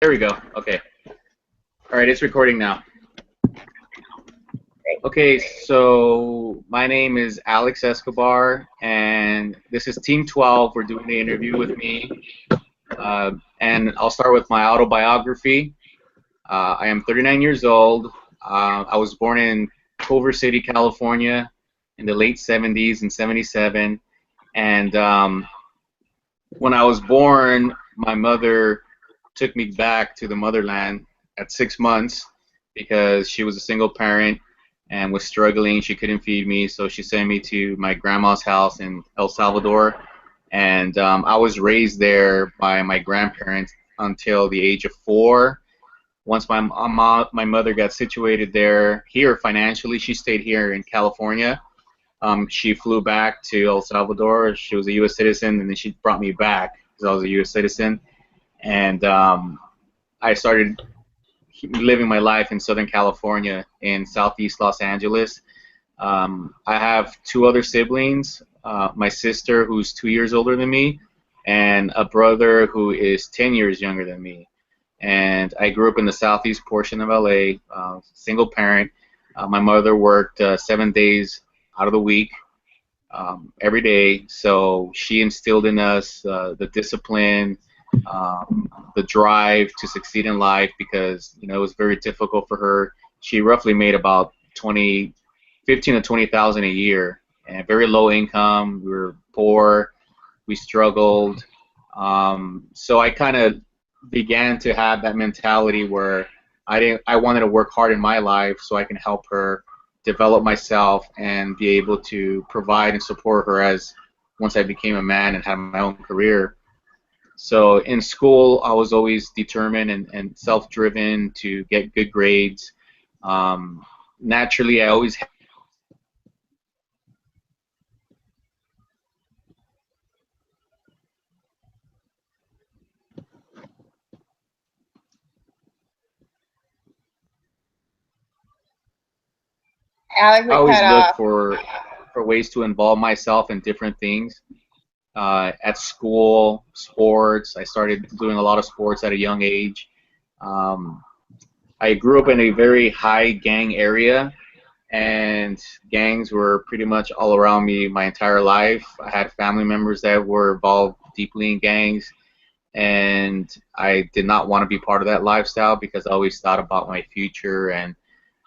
There we go. Okay. All right, it's recording now. Okay, so my name is Alex Escobar, and this is Team 12. We're doing the interview with me, and I'll start with my autobiography. I am 39 years old. I was born in Culver City, California, in the late 70s in '77, and when I was born, my mother took me back to the motherland at 6 months because she was a single parent and was struggling. She couldn't feed me, so she sent me to my grandma's house in El Salvador. And I was raised there by my grandparents until the age of 4. Once my mother got situated here financially, she stayed here in California. She flew back to El Salvador. She was a U.S. citizen, and then she brought me back because I was a U.S. citizen. And I started living my life in Southern California in Southeast Los Angeles. I have two other siblings, my sister who's 2 years older than me, and a brother who is 10 years younger than me. And I grew up in the southeast portion of LA, single parent. My mother worked 7 days out of the week, every day, so she instilled in us the discipline, the drive to succeed in life because it was very difficult for her. She roughly made about 15 to 20,000 a year, and very low income. We were poor, we struggled. So I kind of began to have that mentality where I wanted to work hard in my life so I can help her develop myself and be able to provide and support her as once I became a man and had my own career. So in school, I was always determined and self-driven to get good grades. Naturally, I always Alex, I we always cut look off. for ways to involve myself in different things. At school, sports. I started doing a lot of sports at a young age. Um, I grew up in a very high gang area, and gangs were pretty much all around me my entire life. I had family members that were involved deeply in gangs, and I did not want to be part of that lifestyle because I always thought about my future and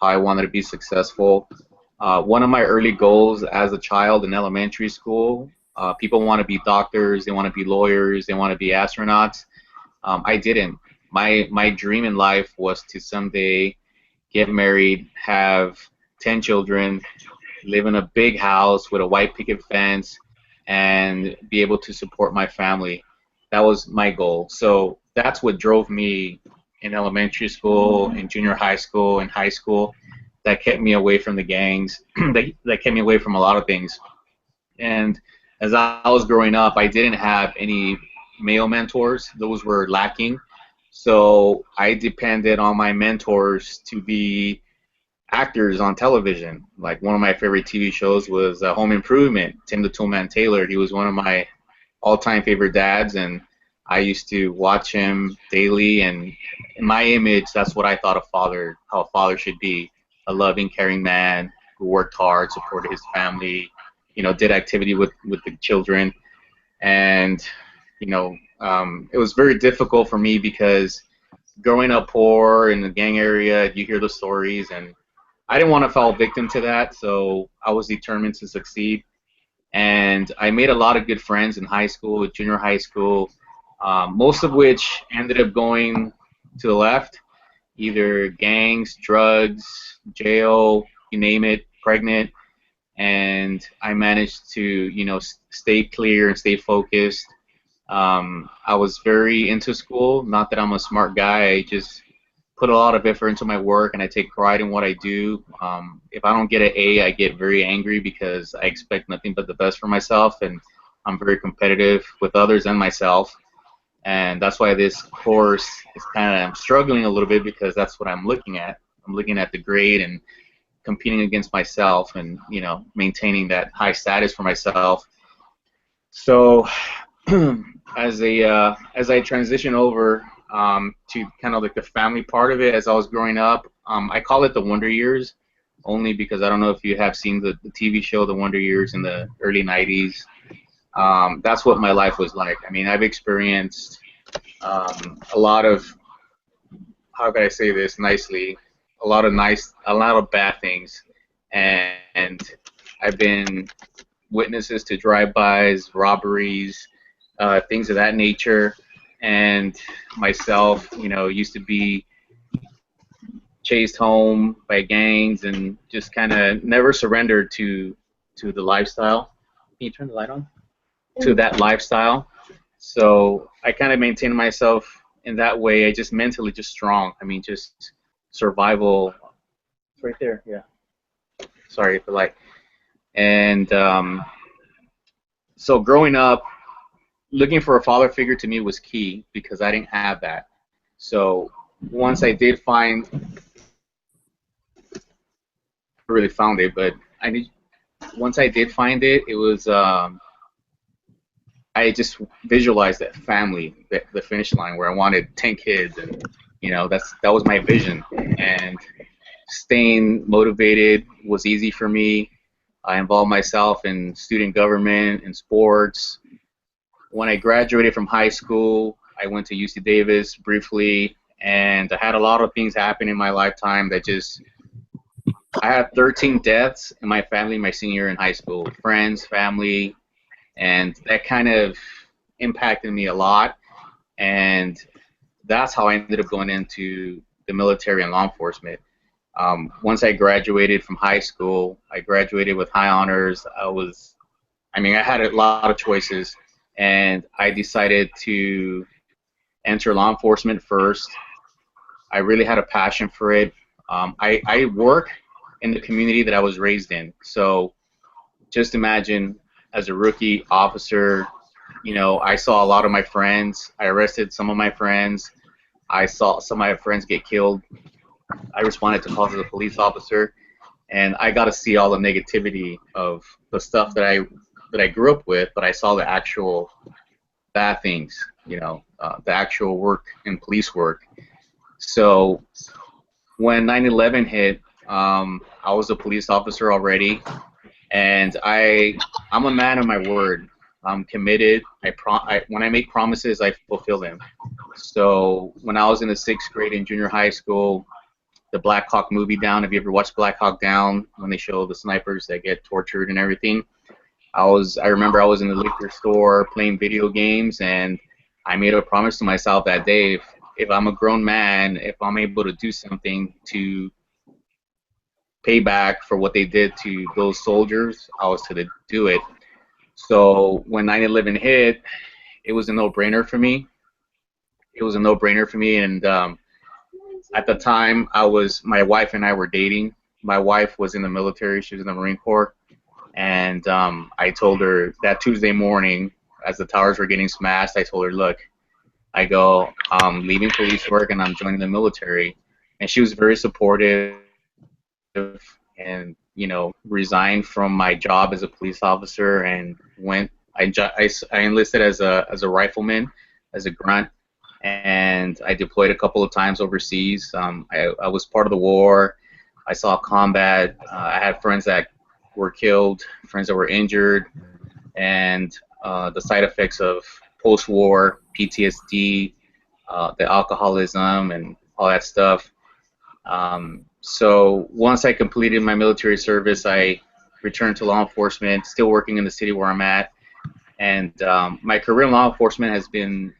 how I wanted to be successful. One of my early goals as a child in elementary school, people want to be doctors, they want to be lawyers, they want to be astronauts. I didn't. My dream in life was to someday get married, have 10 children, live in a big house with a white picket fence, and be able to support my family. That was my goal. So that's what drove me in elementary school, in junior high school, in high school. That kept me away from the gangs. That kept me away from a lot of things. And as I was growing up, I didn't have any male mentors. Those were lacking. So I depended on my mentors to be actors on television. Like one of my favorite TV shows was Home Improvement. Tim the Toolman Taylor. He was one of my all-time favorite dads, and I used to watch him daily. And in my image, that's what I thought how a father should be: a loving, caring man who worked hard, supported his family, did activity with the children. And it was very difficult for me because growing up poor in the gang area, you hear the stories, and I didn't want to fall victim to that, so I was determined to succeed. And I made a lot of good friends in high school, junior high school, most of which ended up going to the left, either gangs, drugs, jail, you name it, pregnant. And I managed to, stay clear and stay focused. I was very into school. Not that I'm a smart guy. I just put a lot of effort into my work, and I take pride in what I do. If I don't get an A, I get very angry because I expect nothing but the best for myself, and I'm very competitive with others and myself. And that's why this course is I'm struggling a little bit because that's what I'm looking at. I'm looking at the grade and competing against myself, and maintaining that high status for myself. So as I transition over, to kind of like the family part of it as I was growing up. I call it the Wonder Years, only because I don't know if you have seen the TV show The Wonder Years in the early 90s. That's what my life was like. I mean, I've experienced a lot of, how can I say this nicely, a lot of bad things, and I've been witnesses to drive-bys, robberies, things of that nature. And myself, used to be chased home by gangs and just kind of never surrendered to the lifestyle. Can you turn the light on? To that lifestyle. So I kind of maintained myself in that way. I just mentally just strong. I mean, just survival. It's right there. Yeah. Sorry for light. And so growing up, looking for a father figure to me was key because I didn't have that. So once I did find, I really found it, but once I did find it, it was I just visualized that family, the finish line where I wanted 10 kids, and that was my vision. And staying motivated was easy for me. I involved myself in student government and sports. When I graduated from high school, I went to UC Davis briefly, and I had a lot of things happen in my lifetime that just, I had 13 deaths in my family my senior year in high school, friends, family, and that kind of impacted me a lot. And that's how I ended up going into the military and law enforcement. Once I graduated from high school, I graduated with high honors. I had a lot of choices, and I decided to enter law enforcement first. I really had a passion for it. I work in the community that I was raised in. So just imagine, as a rookie officer, I saw a lot of my friends. I arrested some of my friends. I saw some of my friends get killed. I responded to calls as a police officer, and I got to see all the negativity of the stuff that I grew up with, but I saw the actual bad things, the actual work in police work. So when 9/11 hit, I was a police officer already, and I'm a man of my word. I'm committed. When I make promises, I fulfill them. So when I was in the 6th grade in junior high school, the Black Hawk movie Down. Have you ever watched Black Hawk Down, when they show the snipers that get tortured and everything? I remember I was in the liquor store playing video games, and I made a promise to myself that day, if I'm a grown man, if I'm able to do something to pay back for what they did to those soldiers, I was to do it. So when 9/11 hit, it was a no-brainer for me. It was a no-brainer for me, and at the time, my wife and I were dating. My wife was in the military; she was in the Marine Corps, and I told her that Tuesday morning, as the towers were getting smashed, I told her, "Look, I'm leaving police work and I'm joining the military," and she was very supportive, and resigned from my job as a police officer and went. I enlisted as a rifleman, as a grunt, and I deployed a couple of times overseas. I was part of the war. I saw combat. I had friends that were killed, friends that were injured, and the side effects of post-war PTSD, the alcoholism, and all that stuff. So once I completed my military service, I returned to law enforcement, still working in the city where I'm at. And my career in law enforcement has been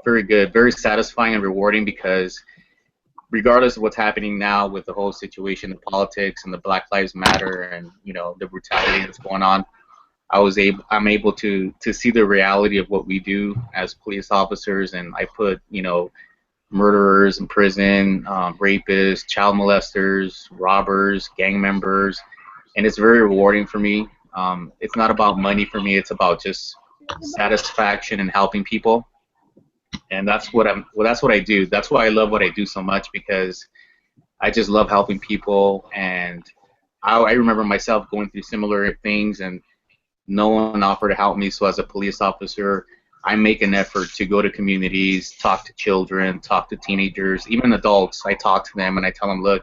very good, very satisfying and rewarding, because regardless of what's happening now with the whole situation, the politics and the Black Lives Matter, and the brutality that's going on, I'm able to see the reality of what we do as police officers, and I put murderers in prison, rapists, child molesters, robbers, gang members, and it's very rewarding for me. It's not about money for me; it's about just satisfaction and helping people, and that's what I do. That's why I love what I do so much, because I just love helping people, and I remember myself going through similar things, and no one offered to help me. So as a police officer, I make an effort to go to communities, talk to children, talk to teenagers, even adults. I talk to them and I tell them, look,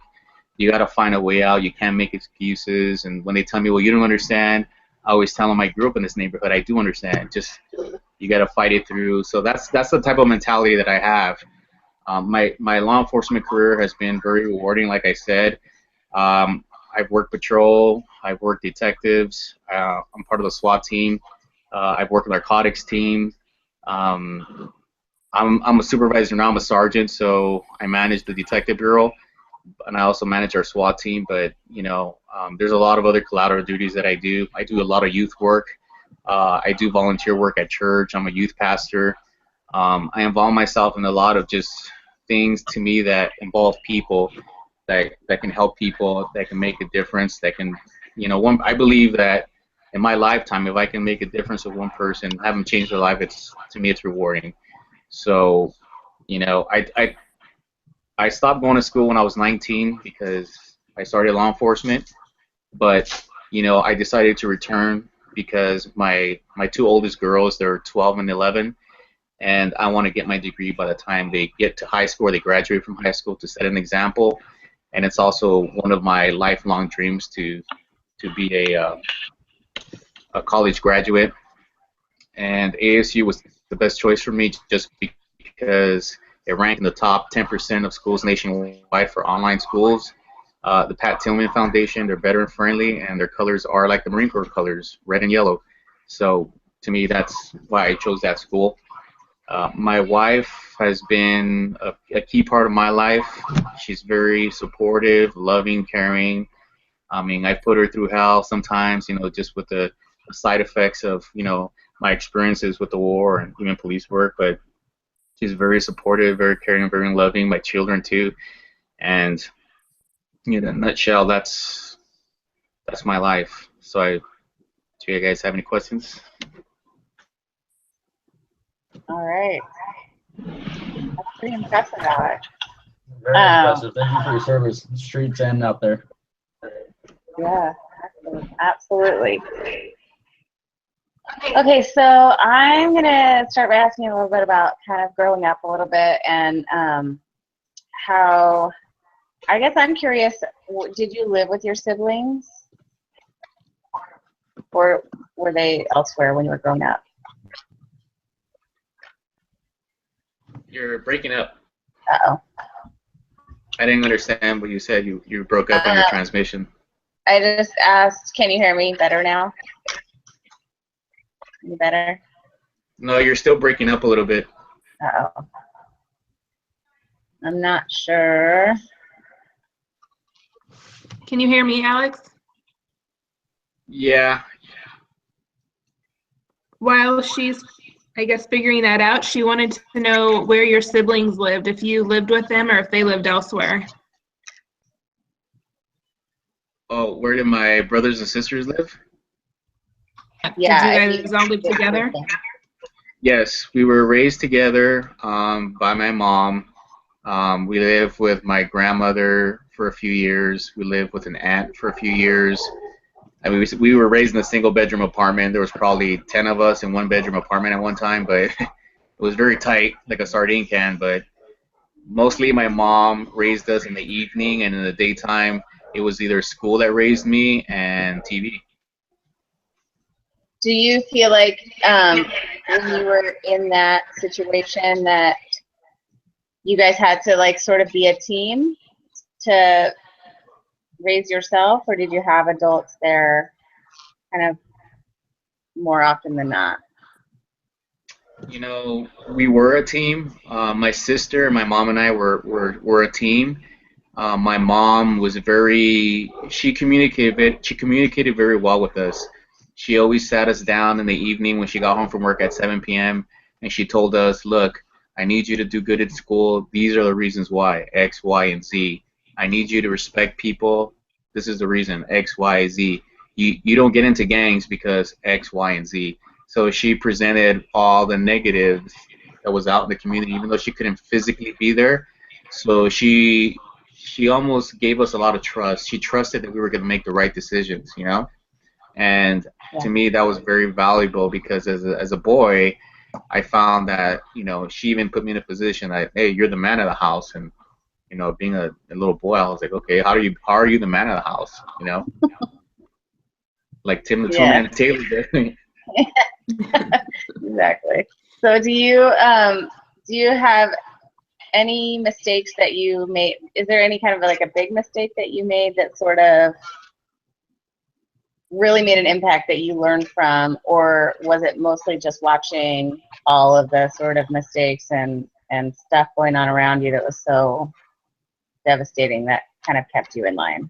you got to find a way out. You can't make excuses. And when they tell me, well, you don't understand, I always tell them I grew up in this neighborhood. I do understand. Just you got to fight it through. So that's the type of mentality that I have. My law enforcement career has been very rewarding, like I said. I've worked patrol. I've worked detectives. I'm part of the SWAT team. I've worked with narcotics team. Um, I'm a supervisor now. I'm a sergeant, so I manage the detective bureau, and I also manage our SWAT team. But there's a lot of other collateral duties that I do. I do a lot of youth work. I do volunteer work at church. I'm a youth pastor. I involve myself in a lot of just things to me that involve people, that can help people, that can make a difference, that can, I believe that in my lifetime, if I can make a difference with one person, have them change their life, to me it's rewarding. So, I stopped going to school when I was 19 because I started law enforcement, but I decided to return because my two oldest girls, they're 12 and 11, and I want to get my degree by the time they get to high school or they graduate from high school, to set an example. And it's also one of my lifelong dreams to be a college graduate. And ASU was the best choice for me just because it ranked in the top 10% of schools nationwide for online schools. The Pat Tillman Foundation, they're veteran friendly, and their colors are like the Marine Corps colors, red and yellow. So to me, that's why I chose that school. My wife has been a key part of my life. She's very supportive, loving, caring. I mean, I've put her through hell sometimes, just with the side effects of, my experiences with the war and even police work. But she's very supportive, very caring, very loving. My children too. And in a nutshell, that's my life. So, do you guys have any questions? All right. That's pretty impressive, Alex. Very impressive. Thank you for your service, streets and out there. Yeah, absolutely. Okay, so I'm going to start by asking you a little bit about kind of growing up a little bit and how, I guess I'm curious, did you live with your siblings? Or were they elsewhere when you were growing up? You're breaking up. Uh-oh. I didn't understand what you said. You broke up on your transmission. I just asked, can you hear me better now? Any better? No, you're still breaking up a little bit. Uh-oh. I'm not sure. Can you hear me, Alex? Yeah. While she's, I guess, figuring that out, she wanted to know where your siblings lived, if you lived with them or if they lived elsewhere. Oh, where did my brothers and sisters live? Yeah. Did you guys all live together? Yes, we were raised together by my mom. We lived with my grandmother for a few years. We lived with an aunt for a few years. I mean, we were raised in a single-bedroom apartment. There was probably 10 of us in one-bedroom apartment at one time, but it was very tight, like a sardine can. But mostly my mom raised us in the evening, and in the daytime, it was either school that raised me and TV. Do you feel like when you were in that situation that you guys had to like sort of be a team to raise yourself, or did you have adults there kind of more often than not? We were a team. My sister, my mom, and I were a team. My mom was she communicated very well with us. She always sat us down in the evening when she got home from work at 7 p.m. and she told us, look, I need you to do good at school. These are the reasons why, X, Y, and Z. I need you to respect people. This is the reason, X, Y, Z. You don't get into gangs because X, Y, and Z. So she presented all the negatives that was out in the community, even though she couldn't physically be there. So she almost gave us a lot of trust. She trusted that we were going to make the right decisions, And to me, that was very valuable because as a boy, I found that, she even put me in a position that, hey, you're the man of the house. And, being a little boy, I was like, okay, how are you the man of the house? Like Tim the Yeah, Toolman Taylor did. exactly. So do you have any mistakes that you made? Is there any kind of like a big mistake that you made that sort of really made an impact that you learned from, or was it mostly just watching all of the sort of mistakes and stuff going on around you that was so devastating that kind of kept you in line?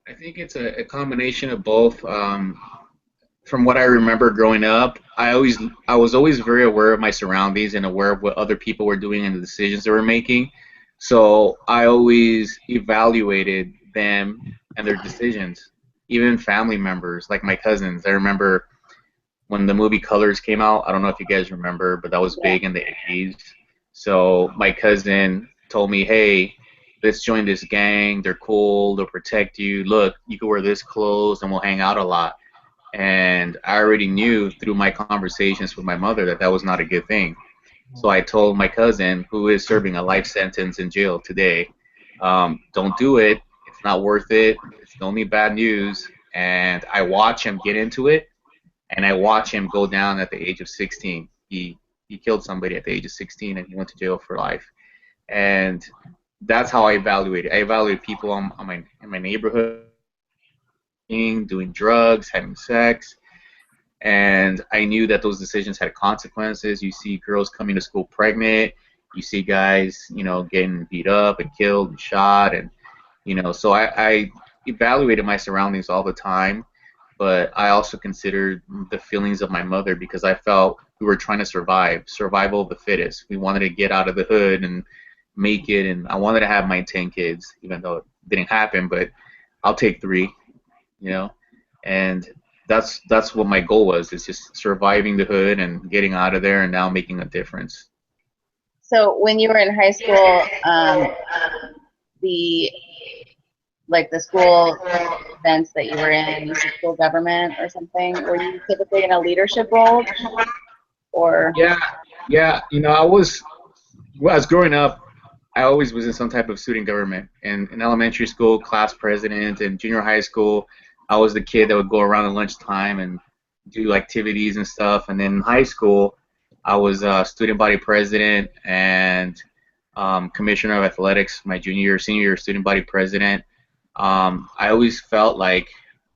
I think it's a combination of both. From what I remember growing up, I was always very aware of my surroundings and aware of what other people were doing and the decisions they were making. So I always evaluated them and their decisions, even family members like my cousins. I remember when the movie Colors came out. I don't know if you guys remember, but that was Yeah. big in the 80s. So my cousin told me, hey, let's join this gang. They're cool. They'll protect you. Look, you can wear this clothes and we'll hang out a lot. And I already knew through my conversations with my mother that that was not a good thing. So I told my cousin, who is serving a life sentence in jail today, don't do it. It's not worth it. It's only bad news. And I watch him get into it, and I watch him go down at the age of 16. He killed somebody at the age of 16, and he went to jail for life. And that's how I evaluate it. I evaluate people in my neighborhood doing drugs, having sex, and I knew that those decisions had consequences. You see girls coming to school pregnant, you see guys, getting beat up and killed and shot, and so I evaluated my surroundings all the time, but I also considered the feelings of my mother because I felt we were trying to survival of the fittest. We wanted to get out of the hood and make it, and I wanted to have my 10 kids, even though it didn't happen, but I'll take three, you know, and that's what my goal was. It's just surviving the hood and getting out of there and now making a difference. So when you were in high school, the the school events that you were in, you said school government or something, were you typically in a leadership role or? Yeah, yeah. When I was growing up, I always was in some type of student government. And in elementary school, class president, and junior high school, I was the kid that would go around at lunchtime and do activities and stuff. And then in high school, I was student body president and commissioner of athletics my junior year, senior year, student body president. I always felt like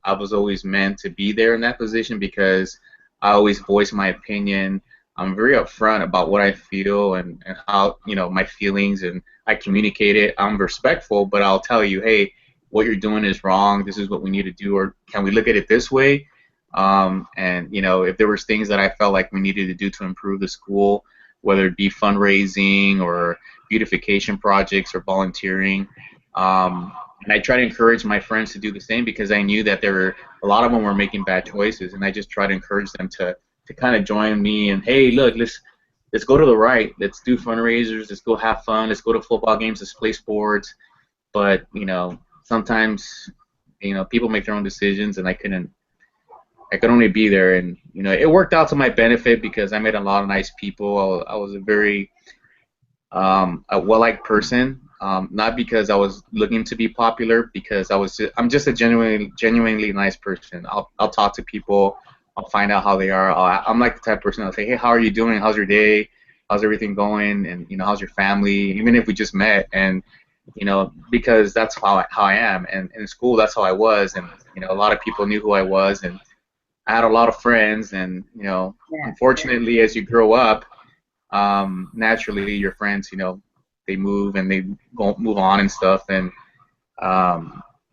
I was always meant to be there in that position because I always voice my opinion. I'm very upfront about what I feel and how, my feelings, and I communicate it. I'm respectful, but I'll tell you, hey, what you're doing is wrong. This is what we need to do, or can we look at it this way? And if there was things that I felt like we needed to do to improve the school, whether it be fundraising or beautification projects or volunteering, and I try to encourage my friends to do the same because I knew that there were a lot of them were making bad choices, and I just try to encourage them to kind of join me and, hey, look, let's go to the right. Let's do fundraisers. Let's go have fun. Let's go to football games. Let's play sports. But sometimes people make their own decisions, and I could only be there. And it worked out to my benefit because I met a lot of nice people. I was a very a well-liked person. Not because I was looking to be popular, because I'm just a genuinely nice person. I'll talk to people. I'll find out how they are. I'm like the type of person that'll say, hey, how are you doing? How's your day? How's everything going? And how's your family? Even if we just met, and because that's how I am. And in school, that's how I was. And a lot of people knew who I was, and I had a lot of friends. And Yeah. unfortunately, as you grow up, naturally your friends, they move and they move on and stuff. And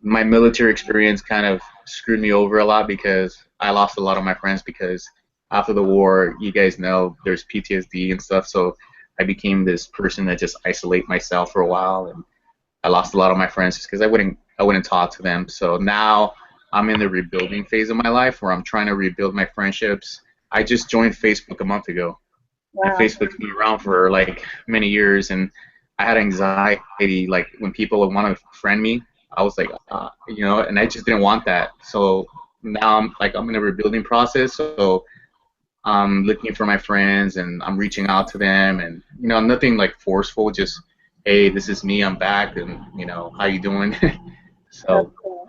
my military experience kind of screwed me over a lot because I lost a lot of my friends because after the war, you guys know there's PTSD and stuff. So I became this person that just isolate myself for a while, and I lost a lot of my friends just because I wouldn't talk to them. So now I'm in the rebuilding phase of my life where I'm trying to rebuild my friendships. I just joined Facebook a month ago, and Wow. Facebook's been around for like many years, and I had anxiety like when people would want to friend me. I was like, and I just didn't want that. So now I'm in a rebuilding process. So I'm looking for my friends and I'm reaching out to them, and nothing like forceful, just hey, this is me, I'm back, and how you doing? That's So cool.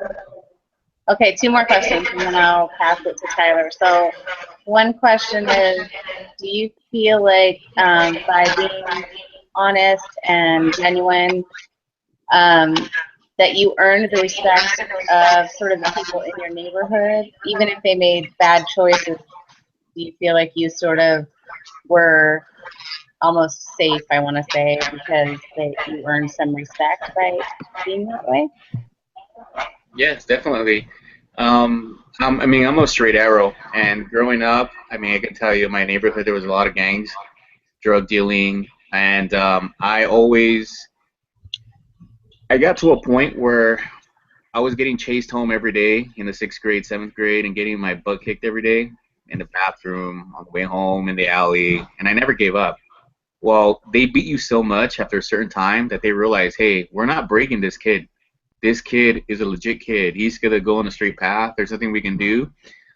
Okay, two more questions, and then I'll pass it to Tyler. So, one question is, do you feel like by being honest and genuine, that you earned the respect of sort of the people in your neighborhood, even if they made bad choices? Do you feel like you sort of were almost safe, I want to say, because you earned some respect by being that way? yes, definitely. I'm a straight arrow, and growing up, I can tell you, in my neighborhood there was a lot of gangs, drug dealing, and I got to a point where I was getting chased home every day in the 6th grade, 7th grade, and getting my butt kicked every day in the bathroom, on the way home, in the alley, and I never gave up. Well, they beat you so much after a certain time that they realize, hey, we're not breaking this kid. This kid is a legit kid. He's gonna go on a straight path. There's nothing we can do.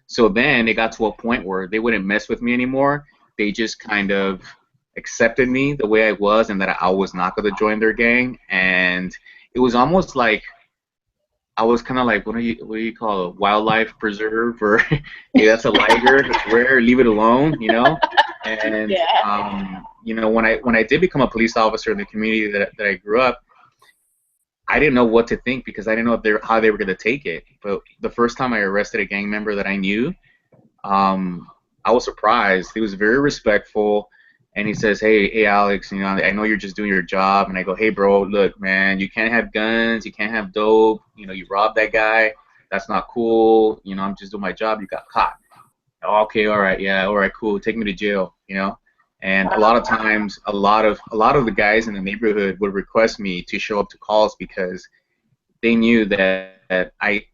So then it got to a point where they wouldn't mess with me anymore. They just kind of accepted me the way I was, and that I was not gonna join their gang. And it was almost like I was kind of like, what do you call it, wildlife preserve, or hey, that's a liger, it's rare, leave it alone. And Yeah. when I did become a police officer in the community that I grew up, I didn't know what to think, because I didn't know how they were going to take it. But the first time I arrested a gang member that I knew, um, I was surprised. He was very respectful, and he says, "Hey, Alex, I know you're just doing your job." And I go, "Hey, bro, look, man, you can't have guns, you can't have dope. You robbed that guy. That's not cool. I'm just doing my job. You got caught." Okay, all right, yeah, all right, cool. Take me to jail. And a lot of times, a lot of the guys in the neighborhood would request me to show up to calls, because they knew that they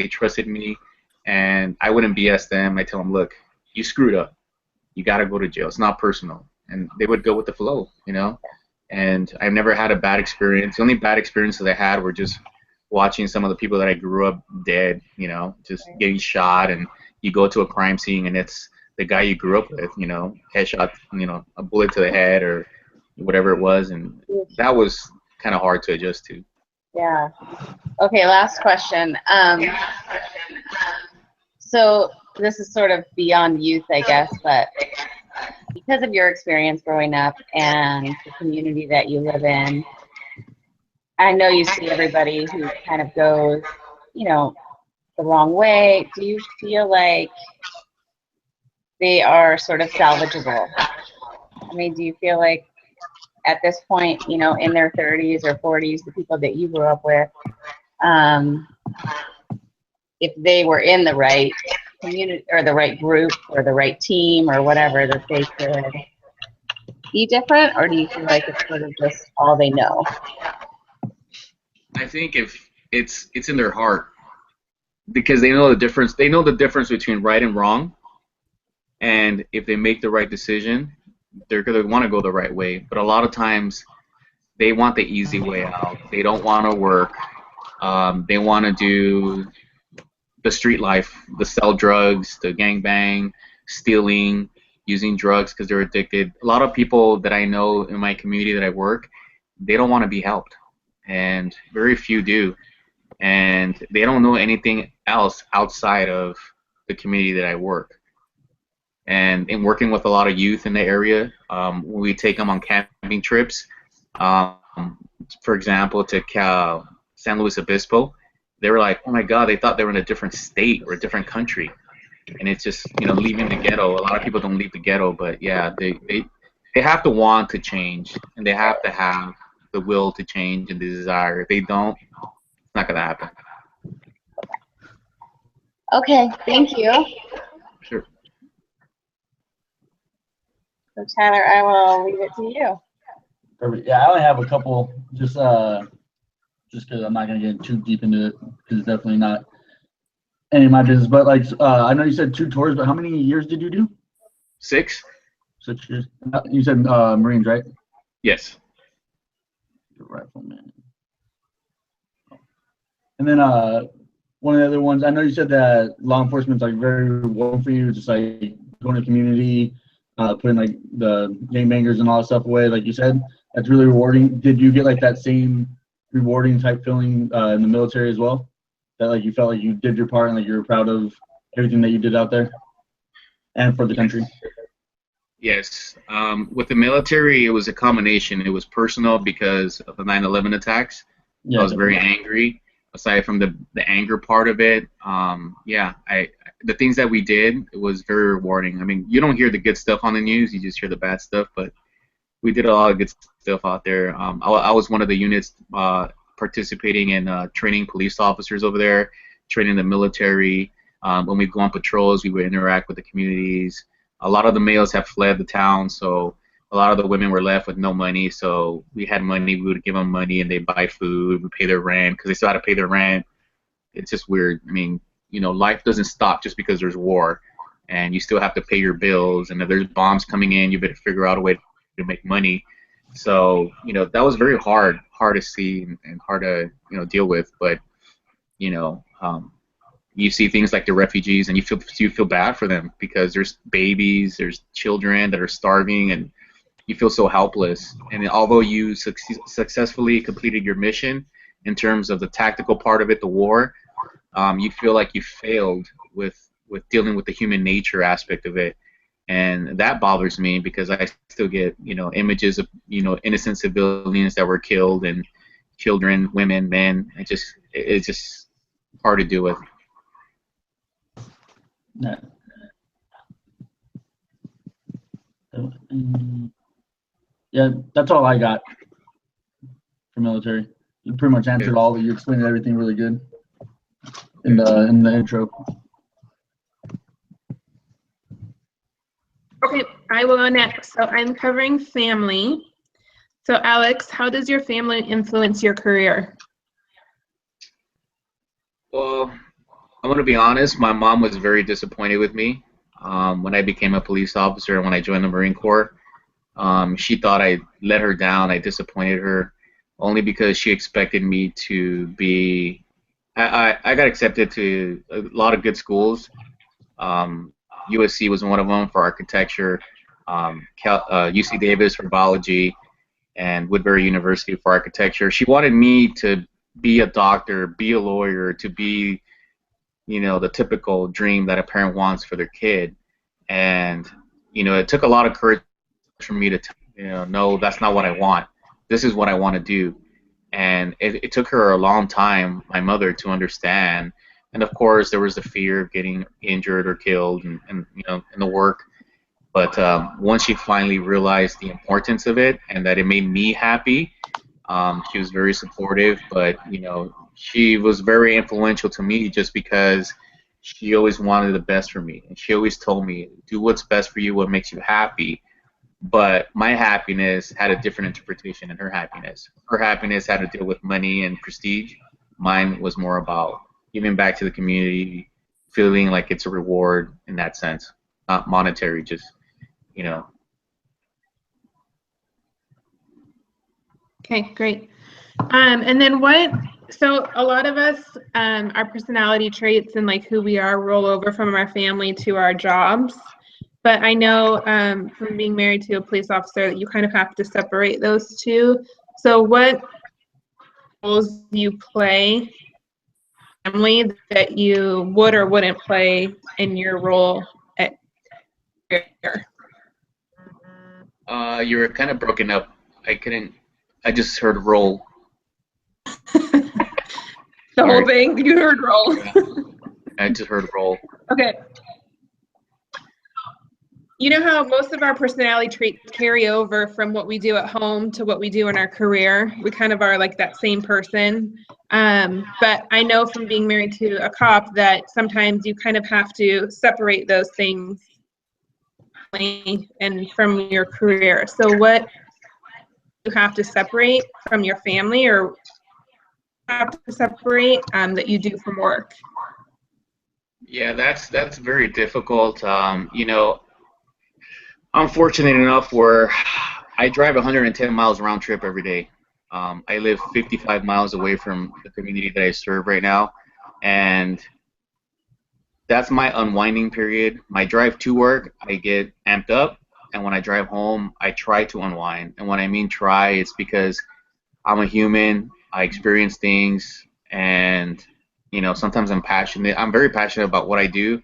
trusted me, and I wouldn't BS them. I tell them, look, you screwed up. You got to go to jail. It's not personal. And they would go with the flow. And I've never had a bad experience. The only bad experiences I had were just watching some of the people that I grew up dead, just getting shot. And you go to a crime scene, and it's the guy you grew up with, headshot, a bullet to the head or whatever it was. And that was kind of hard to adjust to. Yeah. Okay, last question. So this is sort of beyond youth, I guess, but because of your experience growing up and the community that you live in, I know you see everybody who kind of goes, the wrong way. Do you feel like they are sort of salvageable? I mean, do you feel like at this point, in their 30s or 40s, the people that you grew up with, if they were in the right community or the right group or the right team or whatever, that they could be different? Or do you feel like it's sort of just all they know? I think if it's in their heart, because they know the difference. They know the difference between right and wrong, and if they make the right decision, they're gonna want to go the right way. But a lot of times, they want the easy way out. They don't want to work. They want to do the street life, the sell drugs, the gangbang, stealing, using drugs because they're addicted. A lot of people that I know in my community that I work, they don't want to be helped, and very few do. And they don't know anything else outside of the community that I work. And in working with a lot of youth in the area, when we take them on camping trips, um, for example, to San Luis Obispo, they were like, oh my God, they thought they were in a different state or a different country. And it's just, leaving the ghetto. A lot of people don't leave the ghetto, but yeah, they have to want to change, and they have to have the will to change and the desire. If they don't, it's not going to happen. Okay, thank you. Sure. So Tyler, I will leave it to you. Perfect. Yeah, I only have a couple, just because I'm not gonna get too deep into it, because it's definitely not any of my business. But like, I know you said 2 tours, but how many years did you do? 6? 6 years. You said Marines, right? Yes. You're rifleman. And then one of the other ones. I know you said that law enforcement's like very rewarding for you, just like going to the community, putting like the gangbangers and all that stuff away, like you said. That's really rewarding. Did you get like that same rewarding type feeling in the military as well? That like you felt like you did your part and like you were proud of everything that you did out there and for the country? Yes. With the military, it was a combination. It was personal because of the 9/11 attacks. Yeah, I was very angry. Aside from the anger part of it, yeah, the things that we did, it was very rewarding. I mean, you don't hear the good stuff on the news; you just hear the bad stuff. But we did a lot of good stuff out there. I was one of the units participating in training police officers over there, training the military. When we go on patrols, we would interact with the communities. A lot of the males have fled the town, so a lot of the women were left with no money. So we had money, we would give them money, and they buy food, we pay their rent because they still had to pay their rent. It's just weird. I mean, you know, life doesn't stop just because there's war, and you still have to pay your bills. And if there's bombs coming in, you better figure out a way to make money. So you know, that was very hard to see and hard to deal with. But you know, you see things like the refugees, and you feel bad for them because there's babies, there's children that are starving, and you feel so helpless. And although you successfully completed your mission in terms of the tactical part of it, the war, you feel like you failed with dealing with the human nature aspect of it, and that bothers me because I still get images of innocent civilians that were killed, and children, women, men. It's just hard to deal with. Yeah. Yeah, that's all I got for military. You pretty much answered all of it. You explained everything really good in the intro. Okay, I will go next. So I'm covering family. So Alex, how does your family influence your career? Well, I'm going to be honest. My mom was very disappointed with me when I became a police officer and when I joined the Marine Corps. She thought I let her down. I disappointed her only because she expected me to be. I got accepted to a lot of good schools. USC was one of them for architecture, UC Davis for biology, and Woodbury University for architecture. She wanted me to be a doctor, be a lawyer, to be the typical dream that a parent wants for their kid. And it took a lot of courage for me to no, that's not what I want. This is what I want to do. And it took her a long time, my mother, to understand. And of course there was the fear of getting injured or killed and in the work. But once she finally realized the importance of it and that it made me happy, she was very supportive. But she was very influential to me just because she always wanted the best for me, and she always told me, do what's best for you, what makes you happy. But my happiness had a different interpretation than her happiness. Her happiness had to deal with money and prestige. Mine was more about giving back to the community, feeling like it's a reward in that sense, not monetary, just Okay, great. And then so a lot of us, our personality traits and like who we are roll over from our family to our jobs. But I know from being married to a police officer that you kind of have to separate those two. So what roles do you play in family that you would or wouldn't play in your role at career? You were kind of broken up. I just heard roll. The whole thing? You heard roll. Yeah. I just heard roll. Okay. You know how most of our personality traits carry over from what we do at home to what we do in our career? We kind of are like that same person. But I know from being married to a cop that sometimes you kind of have to separate those things and from your career. So what you have to separate from your family or have to separate that you do from work? Yeah, that's very difficult. I'm fortunate enough where I drive 110 miles round trip every day. I live 55 miles away from the community that I serve right now, and that's my unwinding period. My drive to work, I get amped up, and when I drive home, I try to unwind. And when I mean try, it's because I'm a human. I experience things, and sometimes I'm passionate. I'm very passionate about what I do,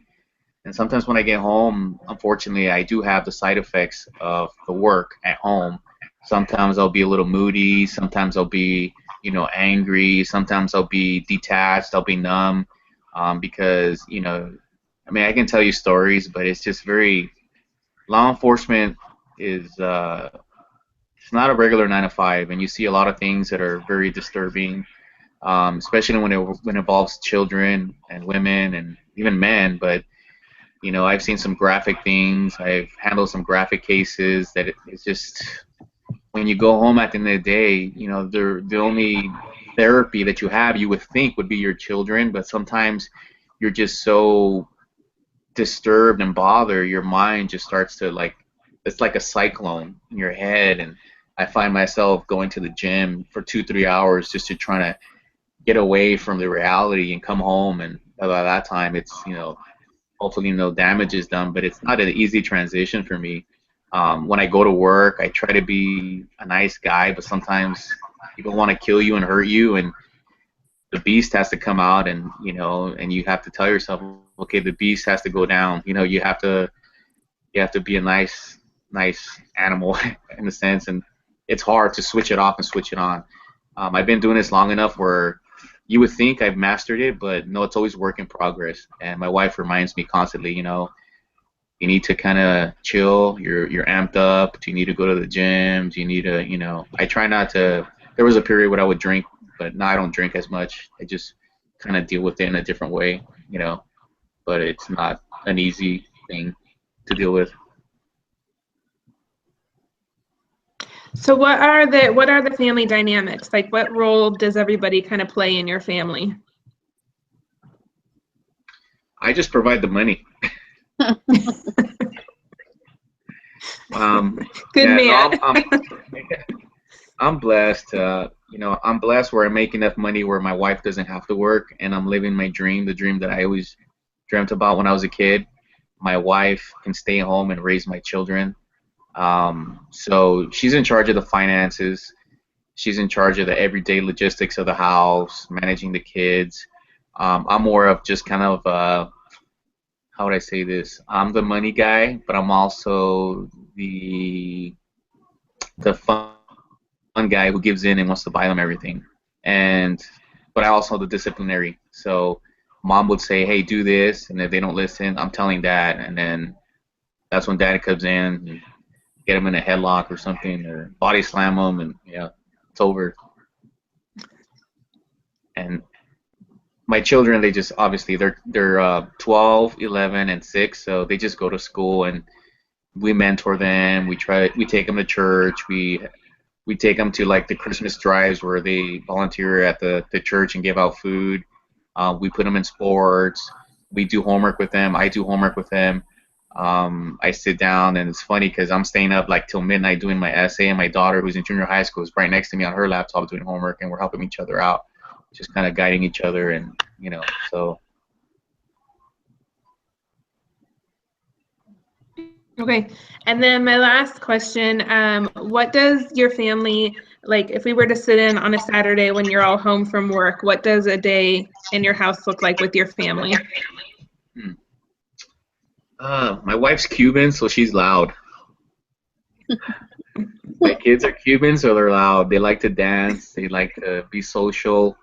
and sometimes when I get home, unfortunately, I do have the side effects of the work at home. Sometimes I'll be a little moody. Sometimes I'll be, angry. Sometimes I'll be detached. I'll be numb, because, I mean, I can tell you stories, but it's just very, law enforcement is, it's not a regular 9 to 5, and you see a lot of things that are very disturbing, especially when it involves children and women and even men. But I've seen some graphic things. I've handled some graphic cases that it's just when you go home at the end of the day, the only therapy that you have, you would think, would be your children, but sometimes you're just so disturbed and bothered, your mind just starts to it's like a cyclone in your head, and I find myself going to the gym for 2 3 hours just to try to get away from the reality and come home, and by that time it's hopefully no damage is done, but it's not an easy transition for me. When I go to work, I try to be a nice guy, but sometimes people want to kill you and hurt you, and the beast has to come out, and and you have to tell yourself, okay, the beast has to go down. You have to be a nice animal in a sense, and it's hard to switch it off and switch it on. I've been doing this long enough where you would think I've mastered it, but no, it's always work in progress. And my wife reminds me constantly, you need to kind of chill. You're amped up. Do you need to go to the gym? Do you need to, I try not to. There was a period where I would drink, but now I don't drink as much. I just kind of deal with it in a different way, but it's not an easy thing to deal with. So what are the family dynamics? Like, what role does everybody kind of play in your family? I just provide the money. Good yeah, man. no, I'm blessed. I'm blessed where I make enough money where my wife doesn't have to work, and I'm living my dream, the dream that I always dreamt about when I was a kid. My wife can stay home and raise my children. So she's in charge of the finances. She's in charge of the everyday logistics of the house, managing the kids. I'm more of just kind of, how would I say this? I'm the money guy, but I'm also the fun guy who gives in and wants to buy them everything. But I also the disciplinary. So mom would say, "Hey, do this," and if they don't listen, I'm telling dad, and then that's when dad comes in and get them in a headlock or something, or body slam them, and it's over. And my children, they just obviously they're 12, 11, and 6, so they just go to school, and we mentor them. We take them to church. We take them to like the Christmas drives where they volunteer at the church and give out food. We put them in sports. We do homework with them. I do homework with them. I sit down, and it's funny because I'm staying up like till midnight doing my essay, and my daughter, who's in junior high school, is right next to me on her laptop doing homework, and we're helping each other out, just kind of guiding each other, and so. Okay, and then my last question, what does your family, like if we were to sit in on a Saturday when you're all home from work, what does a day in your house look like with your family? My wife's Cuban, so she's loud. My kids are Cuban, so they're loud. They like to dance. They like to be social.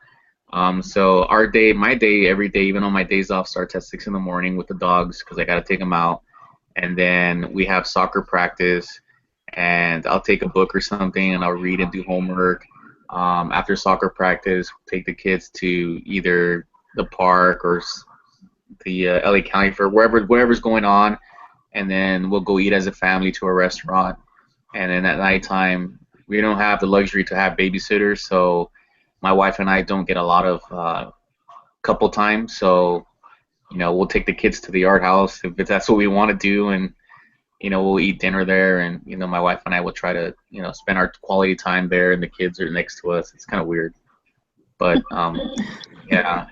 So my day, every day, even on my days off, starts at 6 in the morning with the dogs because I got to take them out. And then we have soccer practice, and I'll take a book or something, and I'll read and do homework. After soccer practice, take the kids to either the park or the LA County Fair, wherever's going on, and then we'll go eat as a family to a restaurant. And then at nighttime, we don't have the luxury to have babysitters, so my wife and I don't get a lot of couple time. So we'll take the kids to the art house if that's what we want to do, and we'll eat dinner there, and my wife and I will try to spend our quality time there, and the kids are next to us. It's kind of weird, but Yeah,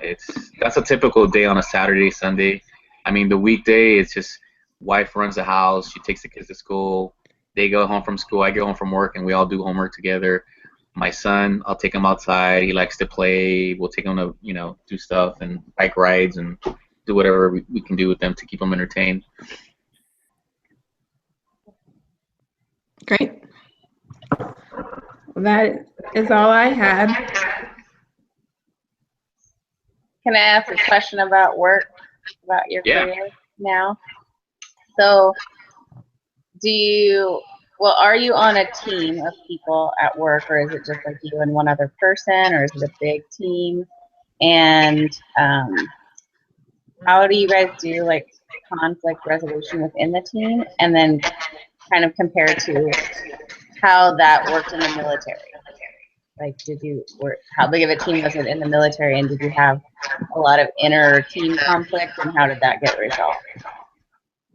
that's a typical day on a Saturday, Sunday. I mean, the weekday it's just wife runs the house, she takes the kids to school, they go home from school, I get home from work, and we all do homework together. My son, I'll take him outside. He likes to play. We'll take him to, do stuff and bike rides and do whatever we can do with them to keep them entertained. Great. Well, that is all I had. Can I ask a question about work, about your Yeah. career now? So, are you on a team of people at work, or is it just like you and one other person, or is it a big team? And how do you guys do like conflict resolution within the team, and then kind of compare to how that worked in the military? Like, how big of a team was it in the military, and did you have a lot of inner team conflict, and how did that get resolved?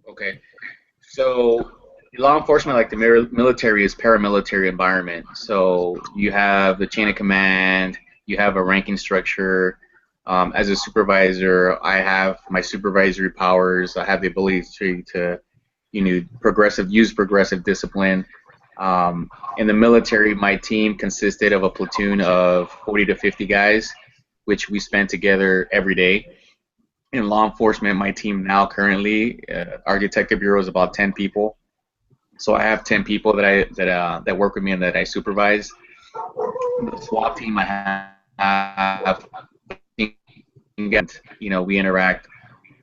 Okay. So law enforcement, like the military, is paramilitary environment. So you have the chain of command, you have a ranking structure. As a supervisor, I have my supervisory powers. I have the ability to use progressive discipline. In the military, my team consisted of a platoon of 40 to 50 guys, which we spent together every day. In law enforcement, my team now currently, our detective bureau is about 10 people. So I have 10 people that work with me and that I supervise. The SWAT team I have, we interact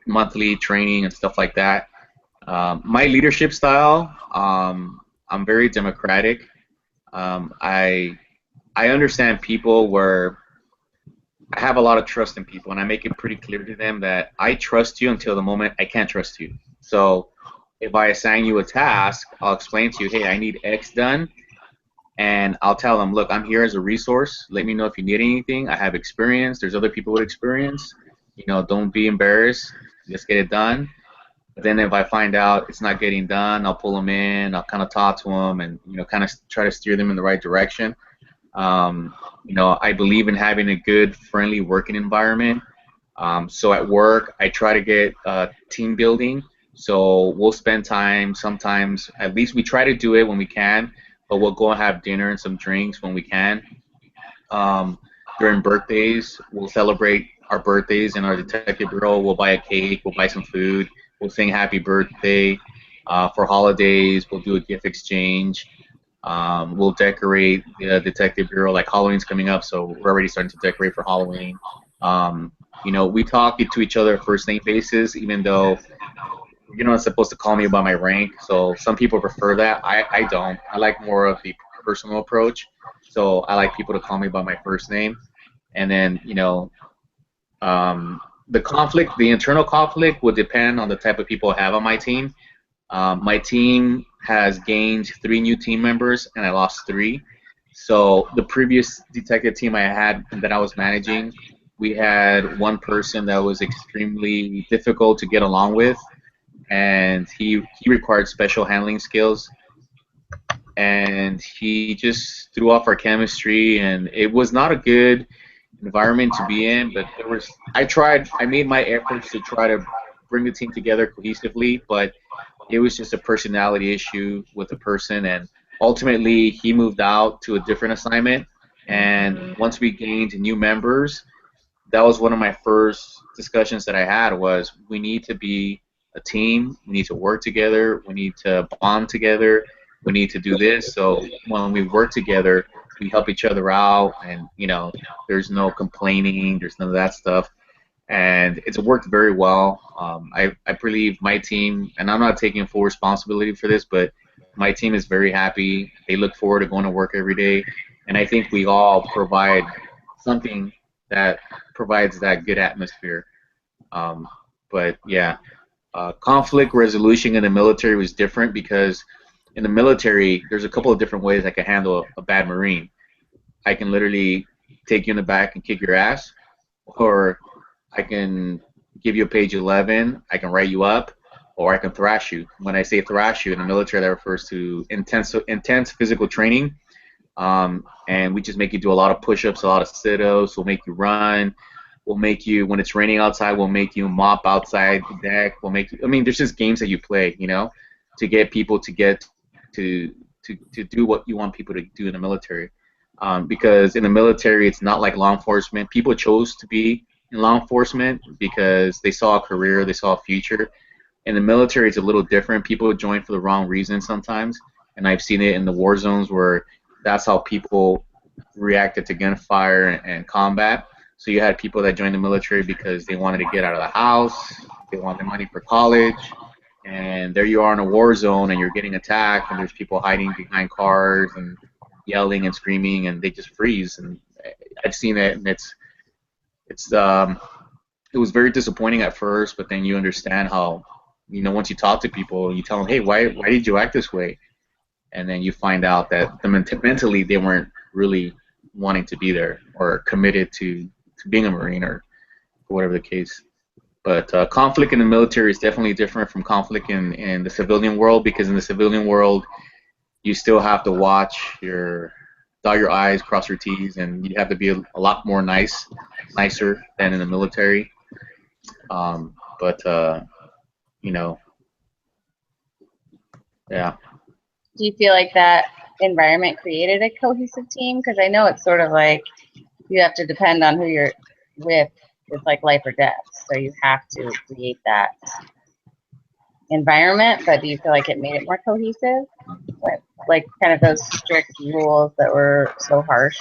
monthly training and stuff like that. My leadership style, I'm very democratic. I understand people where I have a lot of trust in people, and I make it pretty clear to them that I trust you until the moment I can't trust you. So if I assign you a task, I'll explain to you, hey, I need X done, and I'll tell them, look, I'm here as a resource. Let me know if you need anything. I have experience. There's other people with experience. Don't be embarrassed. Just get it done. But then if I find out it's not getting done, I'll pull them in. I'll kind of talk to them and kind of try to steer them in the right direction. I believe in having a good, friendly working environment. So at work, I try to get team building. So we'll spend time sometimes, at least we try to do it when we can, but we'll go and have dinner and some drinks when we can. During birthdays, we'll celebrate our birthdays in our detective bureau. We'll buy a cake, we'll buy some food, we'll sing happy birthday. For holidays, we'll do a gift exchange. We'll decorate the detective bureau. Like Halloween's coming up, so we're already starting to decorate for Halloween. We talk to each other first name basis, even though you're not supposed to call me by my rank. So some people prefer that. I don't. I like more of the personal approach. So I like people to call me by my first name. And then, the internal conflict will depend on the type of people I have on my team. My team has gained 3 new team members, and I lost 3. So the previous detective team I had that I was managing, we had one person that was extremely difficult to get along with, and he required special handling skills, and he just threw off our chemistry, and it was not a good environment to be in. But I made my efforts to try to bring the team together cohesively, but it was just a personality issue with the person, and ultimately he moved out to a different assignment. And once we gained new members, that was one of my first discussions that I had was we need to be a team, we need to work together, we need to bond together, we need to do this. So when we work together, we help each other out, and there's no complaining, there's none of that stuff. And it's worked very well. I believe my team, and I'm not taking full responsibility for this, but my team is very happy. They look forward to going to work every day, and I think we all provide something that provides that good atmosphere. But yeah, conflict resolution in the military was different because in the military, there's a couple of different ways I can handle a bad Marine. I can literally take you in the back and kick your ass, or I can give you a page 11, I can write you up, or I can thrash you. When I say thrash you in the military, that refers to intense physical training, and we just make you do a lot of push-ups, a lot of sit-ups, we'll make you run, We'll make you, when it's raining outside, we'll make you mop outside the deck. We'll make you, I mean, there's just games that you play, you know, to get people to get to do what you want people to do in the military. Because in the military, it's not like law enforcement. People chose to be in law enforcement because they saw a career, they saw a future. In the military, it's a little different. People join for the wrong reasons sometimes, and I've seen it in the war zones where that's how people reacted to gunfire and combat. So you had people that joined the military because they wanted to get out of the house, they wanted money for college, and there you are in a war zone and you're getting attacked and there's people hiding behind cars and yelling and screaming and they just freeze. And I've seen it, and it was very disappointing at first, but then you understand how, you know, once you talk to people, you tell them, hey, why did you act this way? And then you find out that mentally they weren't really wanting to be there or committed to being a Marine or whatever the case. But conflict in the military is definitely different from conflict in the civilian world, because in the civilian world, you still have to watch dot your I's, cross your T's, and you have to be a lot more nicer than in the military. But you know, yeah. Do you feel like that environment created a cohesive team? Because I know it's sort of like you have to depend on who you're with. It's like life or death. So you have to create that environment. But do you feel like it made it more cohesive? Like kind of those strict rules that were so harsh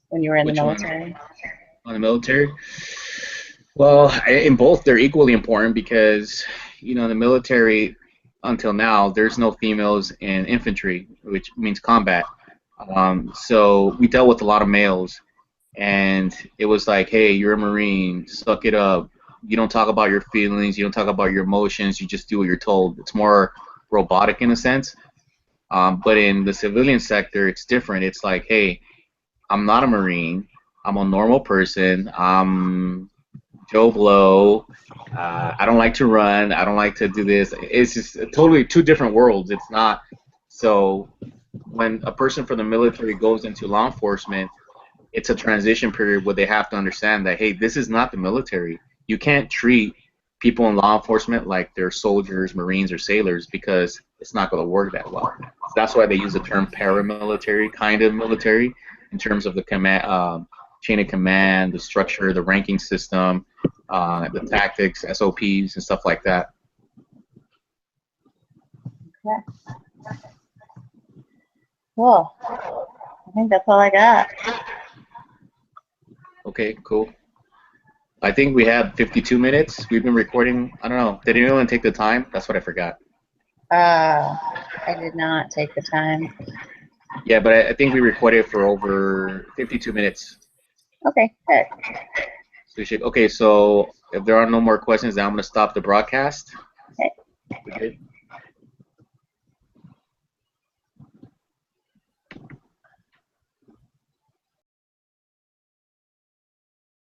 when you were in the military? On the military? Well, in both, they're equally important because, you know, in the military, until now, there's no females in infantry, which means combat. So we dealt with a lot of males, and it was like, hey, you're a Marine, suck it up. You don't talk about your feelings, you don't talk about your emotions, you just do what you're told. It's more robotic in a sense. But in the civilian sector, it's different. It's like, hey, I'm not a Marine. I'm a normal person. I'm Joe Blow. I don't like to run. I don't like to do this. It's just totally two different worlds. It's not. So when a person from the military goes into law enforcement, it's a transition period where they have to understand that, hey, this is not the military. You can't treat people in law enforcement like they're soldiers, Marines, or sailors, because it's not going to work that well. So that's why they use the term paramilitary, kind of military, in terms of the command, chain of command, the structure, the ranking system, the tactics, SOPs, and stuff like that. Yeah. Cool. I think that's all I got. Okay, cool. I think we have 52 minutes. We've been recording. I don't know. Did anyone take the time? That's what I forgot. I did not take the time. Yeah, but I think we recorded for over 52 minutes. Okay, good. So we should. Okay, so if there are no more questions, then I'm going to stop the broadcast. Okay. We good?